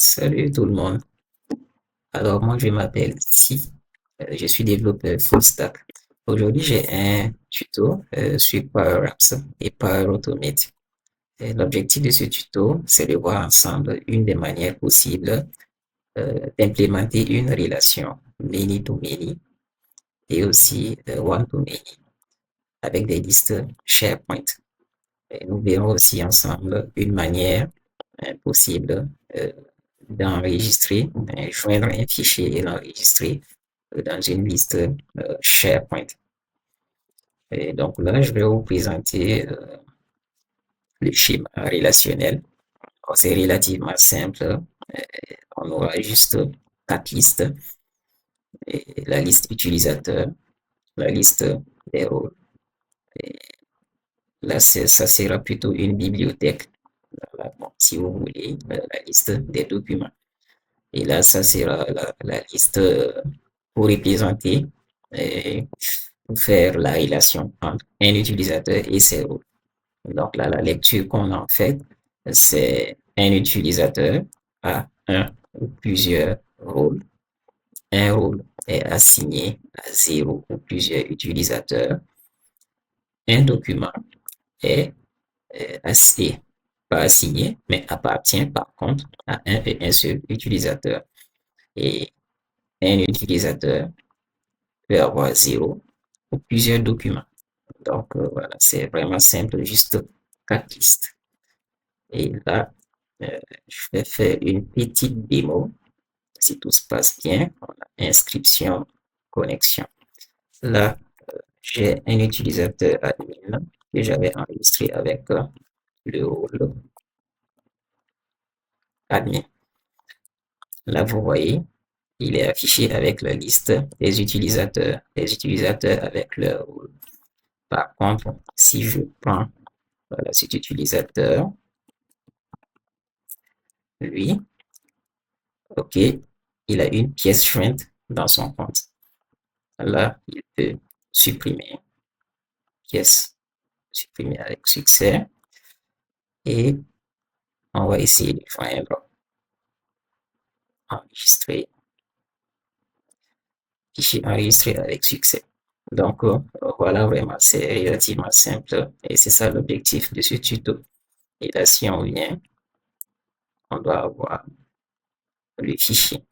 Salut tout le monde. Alors moi je m'appelle Si. Je suis développeur full stack. Aujourd'hui j'ai un tuto sur Power Apps et Power Automate. Et l'objectif de ce tuto, c'est de voir ensemble une des manières possibles d'implémenter une relation many to many et aussi one to many avec des listes SharePoint. Et nous verrons aussi ensemble une manière possible euh, d'enregistrer, de joindre un fichier et l'enregistrer dans une liste SharePoint. Et donc là, je vais vous présenter le schéma relationnel. C'est relativement simple. On aura juste 4 listes. Et la liste utilisateur, la liste des rôles. Et là, ça sera plutôt une bibliothèque. Voilà, bon, si vous voulez, la liste des documents. Et là, ça sera la liste pour représenter et pour faire la relation entre un utilisateur et ses rôles. Donc là, la lecture qu'on en fait, c'est un utilisateur a un ou plusieurs rôles. Un rôle est assigné à 0 ou plusieurs utilisateurs. Un document est assez pas assigné, mais appartient par contre à un et un seul utilisateur. Et un utilisateur peut avoir 0 ou plusieurs documents. Donc voilà, c'est vraiment simple, juste 4 listes. Et là, je vais faire une petite démo. Si tout se passe bien, on a inscription, connexion. Là, j'ai un utilisateur admin que j'avais enregistré avec le rôle admin. Là, vous voyez, il est affiché avec la liste des utilisateurs avec leur rôle. Par contre, si je prends voilà, cet utilisateur, lui, OK, il a une pièce jointe dans son compte. Là, il peut supprimer pièce, supprimer avec succès. Et on va essayer de joindre, enregistrer, fichier enregistré avec succès. Donc, voilà, vraiment, c'est relativement simple et c'est ça l'objectif de ce tuto. Et là, si on vient, on doit avoir le fichier.